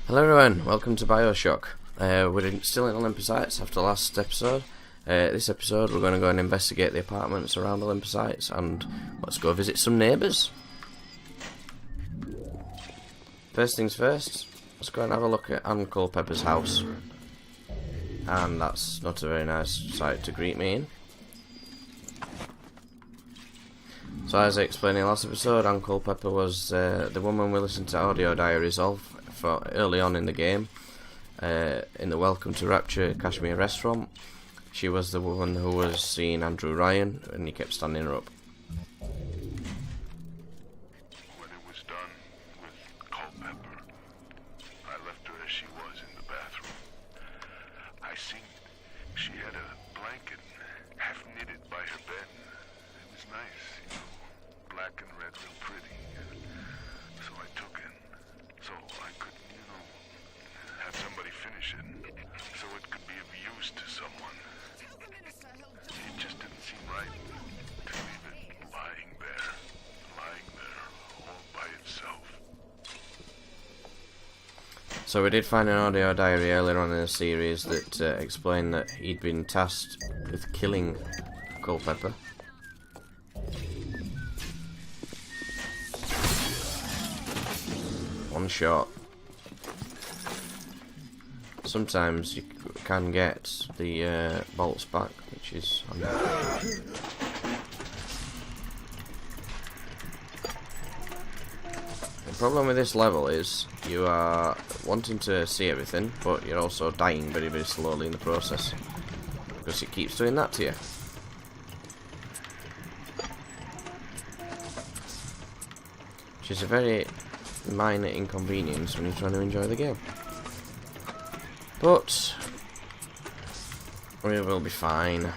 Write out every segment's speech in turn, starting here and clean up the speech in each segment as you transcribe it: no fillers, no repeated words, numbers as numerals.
Hello everyone, welcome to Bioshock. We're still in Olympus Heights after last episode. This episode we're going to go and investigate the apartments around Olympus Heights and let's go visit some neighbours. First things first, let's go and have a look at Ann Culpepper's house. And that's not a very nice sight to greet me in. So as I explained in the last episode, Ann Culpepper was the woman we listened to audio diaries of for early on in the game, in the Welcome to Rapture Kashmir restaurant. She was the woman who was seeing Andrew Ryan and he kept standing her up. When it was done with Culpepper, I left her as she was in the bathroom. I seen she had a blanket half knitted by her bed. It was nice, you know, black and red, real pretty. So I took it, so I could, you know, have somebody finish it, so it could be of use to someone. It just didn't seem right to leave it lying there all by itself. So we did find an audio diary earlier on in the series that explained that he'd been tasked with killing Culpepper. One shot. Sometimes you can get the bolts back, which is the problem with this level is you are wanting to see everything, but you're also dying very, very slowly in the process because it keeps doing that to you. Which is a very minor inconvenience when you're trying to enjoy the game. But we will be fine.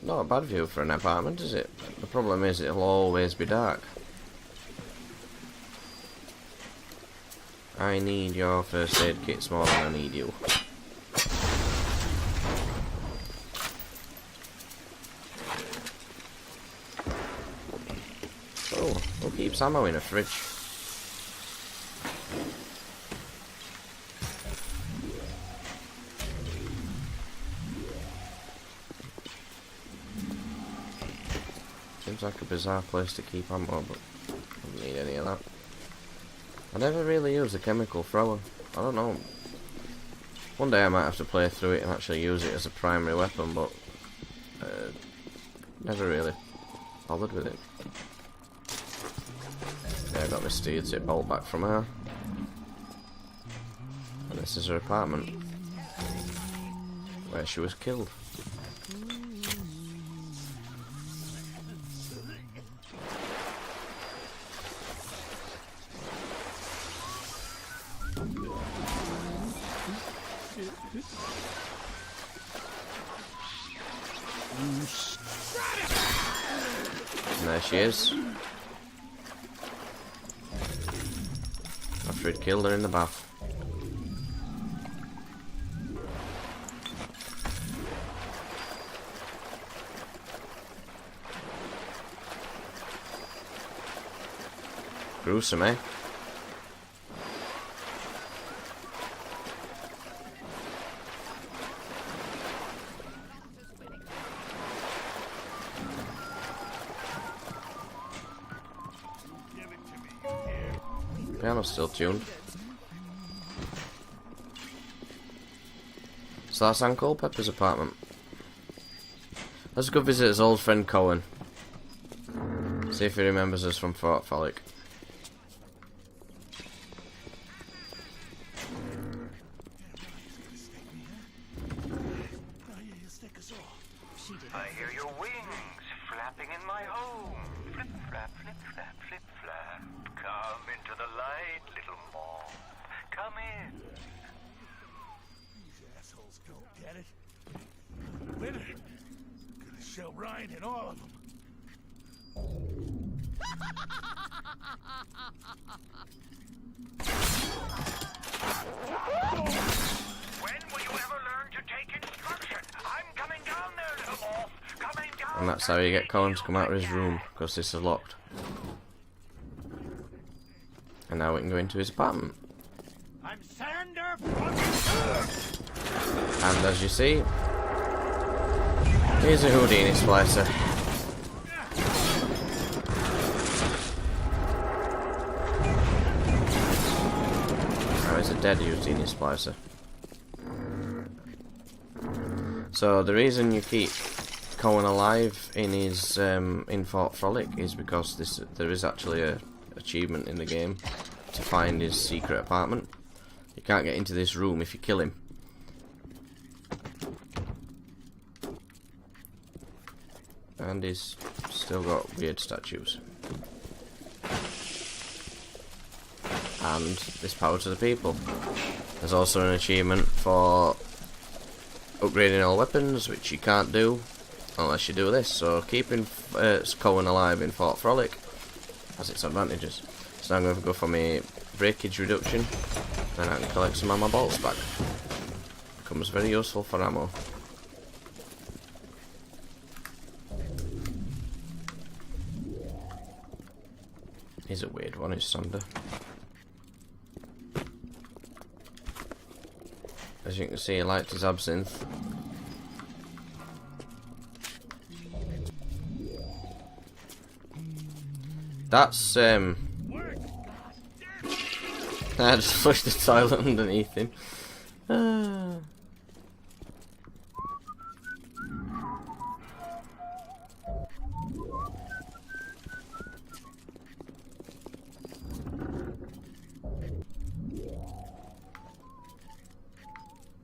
Not a bad view for an apartment, is it? The problem is it'll always be dark. I need your first aid kits more than I need you. Oh, who keeps ammo in a fridge? Seems like a bizarre place to keep ammo, but I don't need any of that. I never really use the chemical thrower. I don't know. One day I might have to play through it and actually use it as a primary weapon, but never really bothered with it. Yeah, I got this steel tip bolt back from her. And this is her apartment, where she was killed. And there she is. After he'd killed her in the bath. Gruesome, eh? Piano's still tuned. So that's Ann Culpepper's apartment. Let's go visit his old friend Cohen. See if he remembers us from Fort Frolic. I hear your wings flapping in my home. Flip flap, flip flap, flip flap. Come into the light, little moth. Come in. These assholes don't get it. Winner. Gonna shall ride in all of them. When will you ever learn to take instruction? I'm coming down there, little wolf. Coming down. And that's how you get Colin to come out of his room, because this is locked. And now we can go into his apartment. I'm Sander fucking. And as you see, here's a Houdini splicer. Now it's a dead Houdini splicer. So the reason you keep Cohen alive in his in Fort Frolic is because there is actually a achievement in the game to find his secret apartment. You can't get into this room if you kill him. And he's still got weird statues. And this power to the people. There's also an achievement for upgrading all weapons, which you can't do unless you do this. So keeping Cohen alive in Fort Frolic has its advantages. So I'm going to go for my breakage reduction, then I can collect some of my bolts back. Becomes very useful for ammo. He's a weird one, is Sander. As you can see, he liked his absinthe. That's I just flushed the toilet underneath him.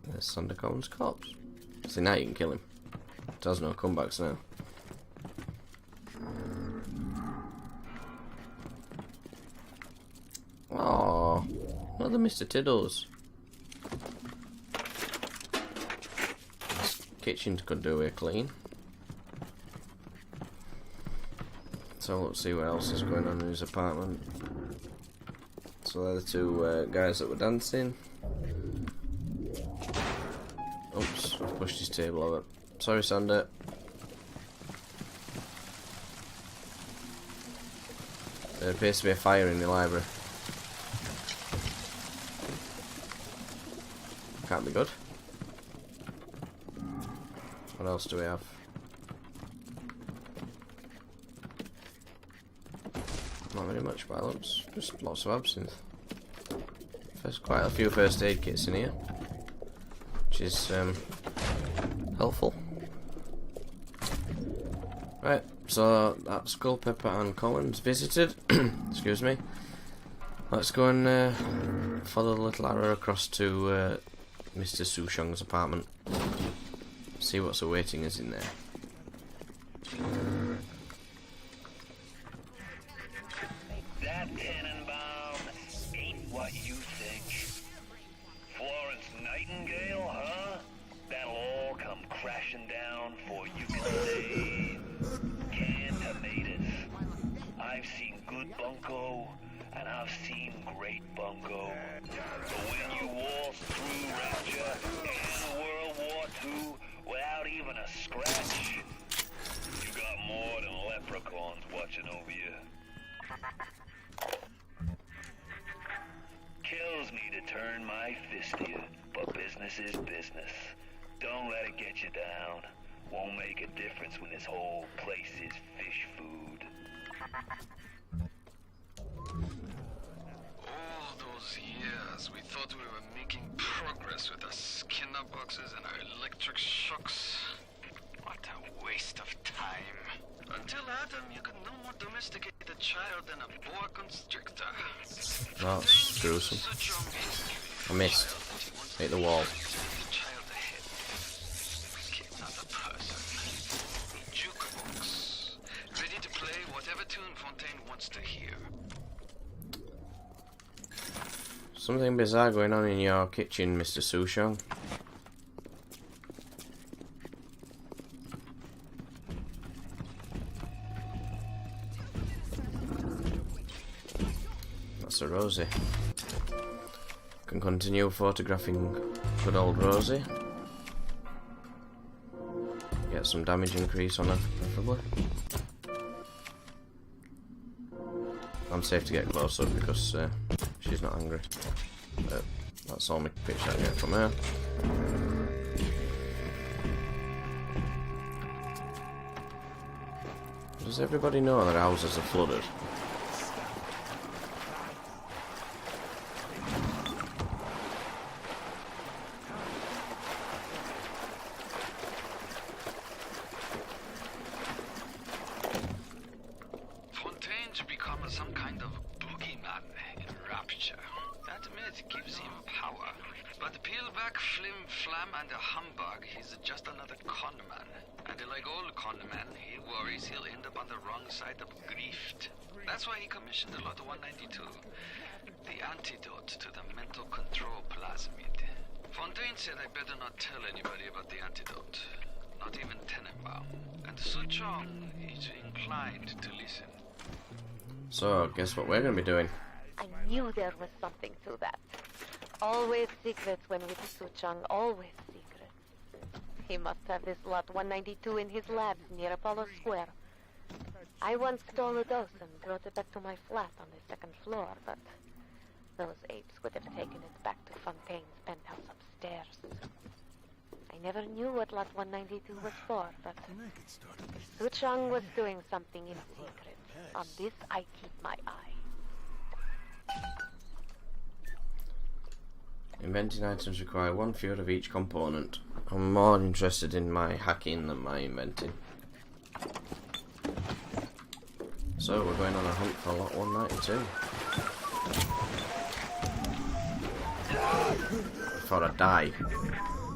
There's Sander Cohen's corpse. See, now you can kill him. There's no comebacks now. Oh, another Mr. Tiddles. This kitchen could do a clean. So let's see what else is going on in his apartment. So they're the two guys that were dancing. Oops, I've pushed his table over. Sorry, Sander. There appears to be a fire in the library. Can't be good. What else do we have? Not very much violence, just lots of absinthe. There's quite a few first aid kits in here, which is helpful. Right, so that's Culpepper and Collins visited. Excuse me. Let's go and follow the little arrow across to Mr. Souchong's apartment. See what's awaiting us in there. That Tannenbaum ain't what you think. Florence Nightingale, huh? That'll all come crashing down for you can say canned tomatoes. I've seen good bunco, and I've seen great bunco. But when you waltz through Rapture and World War II without even a scratch, you got more than leprechauns watching over you. Kills me to turn my fist to you, but business is business. Don't let it get you down. Won't make a difference when this whole place is fish food. All those years, we thought we were making progress with our Skinner boxes and our electric shocks. What a waste of time. Until Adam, you could no more domesticate a child than a boa constrictor. Oh, that's gruesome. I missed. Hit the wall. Jukebox. Ready to play whatever tune Fontaine wants to hear. Something bizarre going on in your kitchen, Mr. Souchong. So Rosie. Can continue photographing good old Rosie. Get some damage increase on her, preferably. I'm safe to get closer because she's not angry. That's all my picture I get from her. Does everybody know their houses are flooded? Fontaine's become some kind of boogeyman in Rapture. That myth gives him power. But peel back Flim Flam and a humbug, he's just another conman. And like all conmen, he worries he'll end up on the wrong side of grift. That's why he commissioned the Lot 192, the antidote to the mental control plasmid. Fontaine said I better not tell anybody about the antidote, not even Tenenbaum. And Suchong is inclined to listen. So, guess what we're going to be doing? I knew there was something to that. Always secrets when with Suchong, always secrets. He must have this Lot 192 in his labs near Apollo Square. I once stole a dose and brought it back to my flat on the second floor, but those apes would have taken it back to Fontaine's penthouse upstairs. I never knew what Lot 192 was for, but Suchong was doing something in secret. On this I keep my eye. Inventing items require 1 field of each component. I'm more interested in my hacking than my inventing. So we're going on a hunt for Lot 192. Before I die.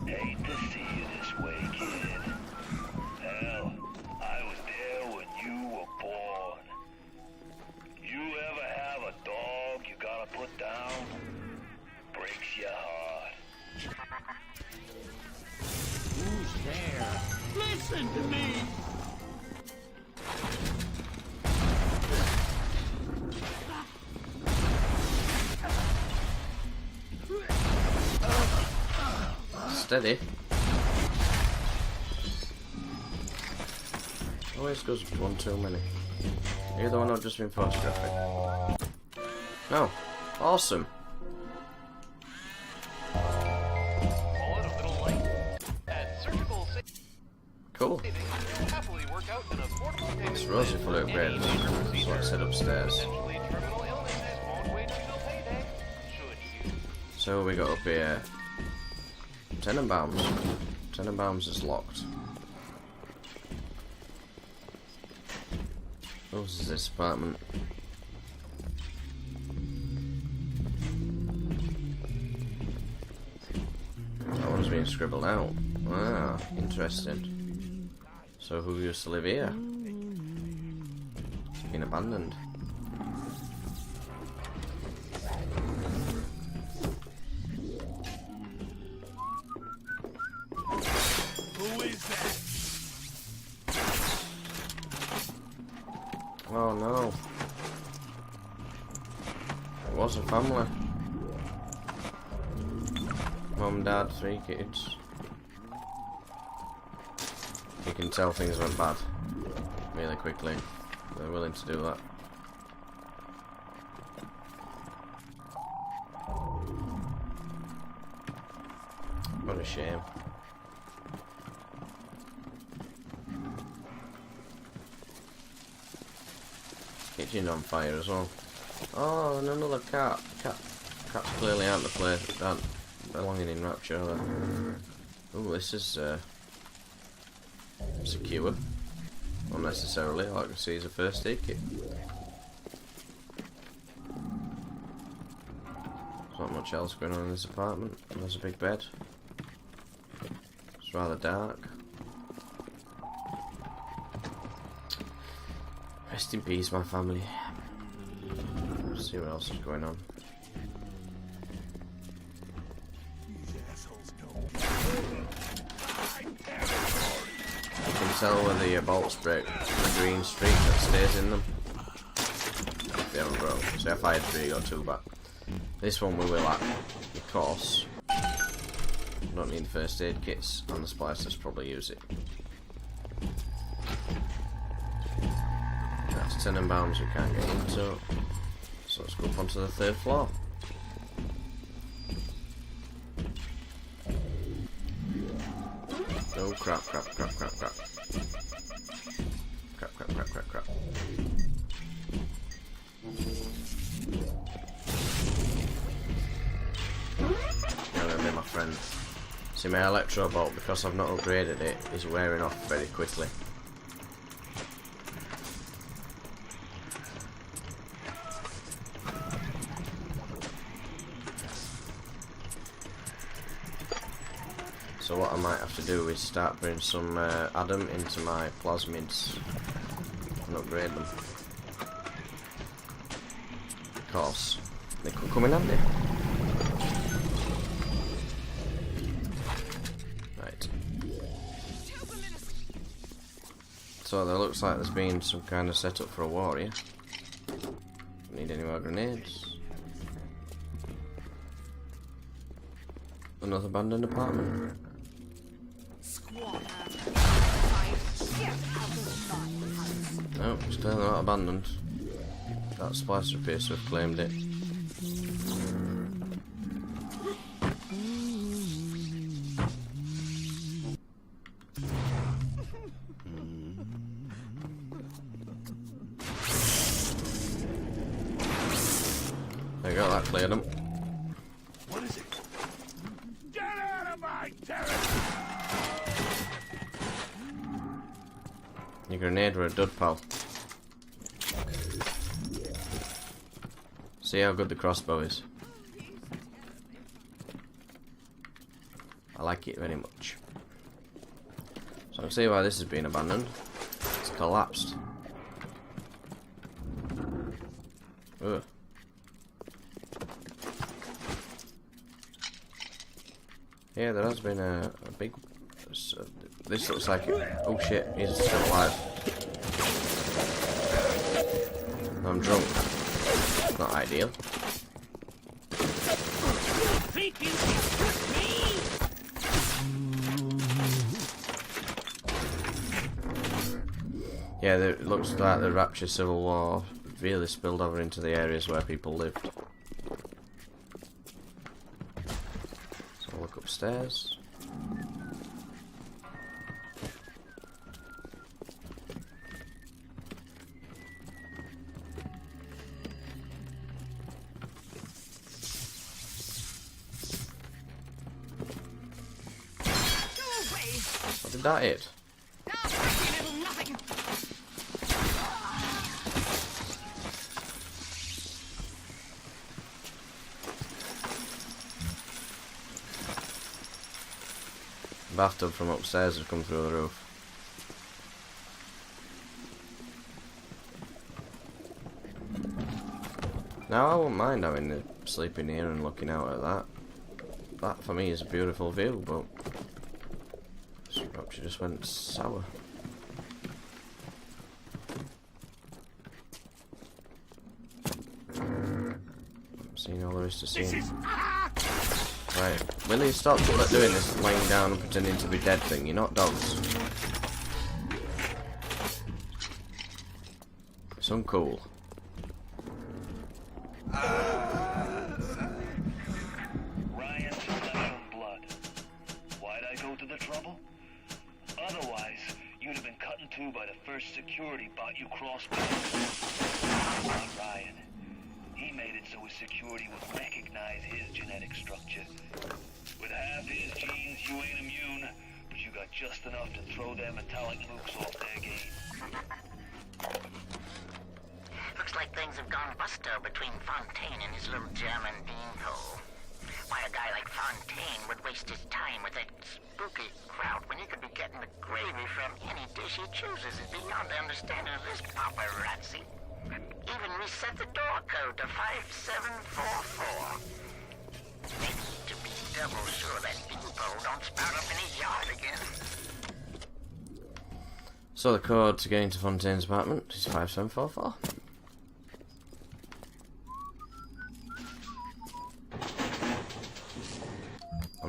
Hate to see you this way, kid. Hell, I was there when you were born. You ever have a dog you gotta put down? Breaks your heart. Who's there? Listen to me! Steady. Always goes one too many. You're the one I've just been photographing. No. Awesome. Cool. It's Rosie fully upgraded, so let's head upstairs. So we got up here. Tenenbaums. Tenenbaums is locked. Whose is this apartment? That one's being scribbled out. Ah, interesting. So who used to live here? It's been abandoned. Who is that? Oh no. It was a family. Mum, dad, 3 kids. You can tell things went bad really quickly. They're willing to do that. What a shame. Kitchen on fire as well. Oh, and another cat. Cats clearly aren't the place. Aren't belonging in Rapture. Oh, this is secure. Unnecessarily. All I can see is a first aid kit. There's not much else going on in this apartment. There's a big bed. It's rather dark. Rest in peace, my family. Let's see what else is going on. You can tell where the bolts break the green streak that stays in them. they haven't broke. So if I had 3, got 2 back. This one we will at, because we don't need the first aid kits, and the splicers probably use it. That's Tenenbaums we can't get into. So let's go up onto the 3rd floor. Oh crap, crap, crap, crap, crap. Crap, crap, crap, crap, crap. Gonna be my friend. See, my electro bolt, because I've not upgraded it, is wearing off very quickly. So what I might have to do is start putting some Adam into my plasmids and upgrade them, because they could come in handy. Right. So there looks like there's been some kind of setup for a war here. Don't need any more grenades. Another abandoned apartment. No, it's clearly not abandoned. That splicer appears to have claimed it. There you go, that cleared them. What is it? Get out of my territory! Your grenade were a dud, pal. See how good the crossbow is. I like it very much. So I can see why this has been abandoned. It's collapsed. Ugh. Yeah, there has been a big... This looks like it. Oh shit, he's still alive. I'm drunk. Not ideal. Think you can trick me? Yeah, it looks like the Rapture Civil War really spilled over into the areas where people lived. So I'll look upstairs. What did that hit? Bathtub from upstairs has come through the roof. Now I wouldn't mind having the sleeping here and looking out at that. That for me is a beautiful view, but this Rapture just went sour. I'm seeing all there is to see. Right, will you stop doing this laying down and pretending to be dead thing? You're not dogs. It's uncool. Ryan's flesh and blood. Why'd I go to the trouble? Otherwise, you'd have been cut in two by the first security bot you crossed with. Not Ryan. He made it so his security would recognize his genetic structure. With half his genes, you ain't immune, but you got just enough to throw their metallic mooks off their game. Looks like things have gone busto between Fontaine and his little German beanpole. Why a guy like Fontaine would waste his time with that spooky crowd when he could be getting the gravy from any dish he chooses is beyond the understanding of this paparazzi. Even reset the door code to 5744. Maybe to be double sure that beanpole don't spout up in his yard again. So the code to get into Fontaine's apartment is 5744.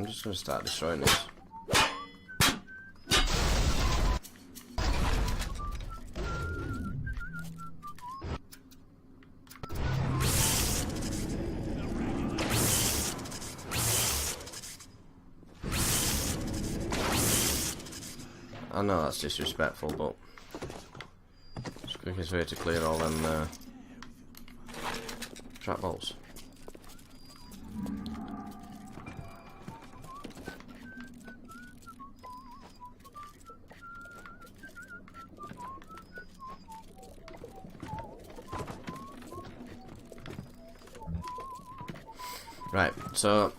I'm just going to start destroying this. I know that's disrespectful, but it's the quickest way to clear all them trap balls. Right, so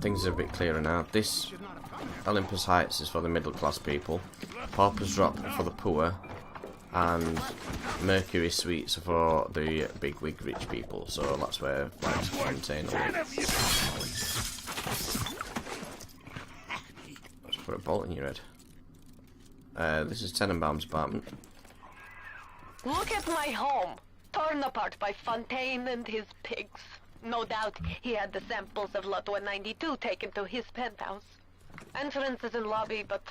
things are a bit clearer now. This Olympus Heights is for the middle class people, Pauper's Drop for the poor, and Mercury Suites are for the big wig rich people, so that's where like Fontaine will live. Let's put a bolt in your head. This is Tenenbaum's apartment. Look at my home, torn apart by Fontaine and his pigs. No doubt he had the samples of Lot 192 taken to his penthouse. Entrance is in lobby, but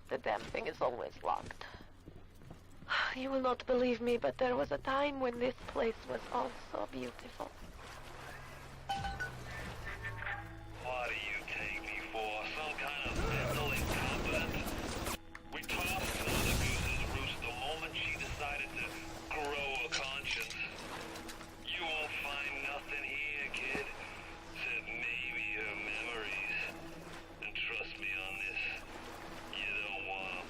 the damn thing is always locked. You will not believe me, but there was a time when this place was all so beautiful. What do you take me for? Some kind of mental incompetent? We tossed Mother Goose's roost the moment she decided to grow a conscience. You won't find nothing here, kid, except maybe her memories. And trust me on this, you don't want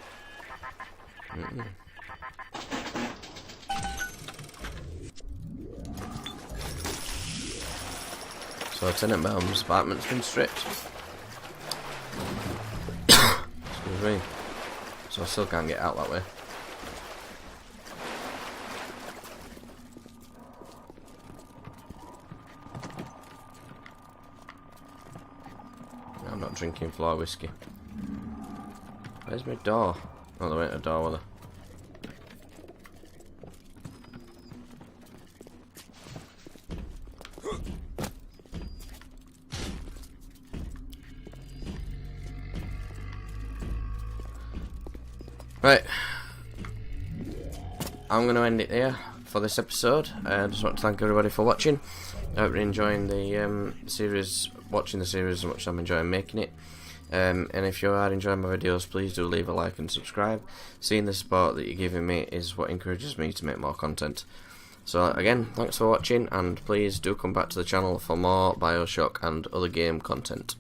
them. So Tenenbaum's apartment's been stripped. Excuse me. So I still can't get out that way. I'm not drinking floor whiskey. Where's my door? Oh, there ain't a door, was there? Right, I'm going to end it there for this episode. I just want to thank everybody for watching. I hope you're enjoying the series, watching the series as much as I'm enjoying making it. And if you are enjoying my videos, please do leave a like and subscribe. Seeing the support that you're giving me is what encourages me to make more content. So again, thanks for watching, and please do come back to the channel for more Bioshock and other game content.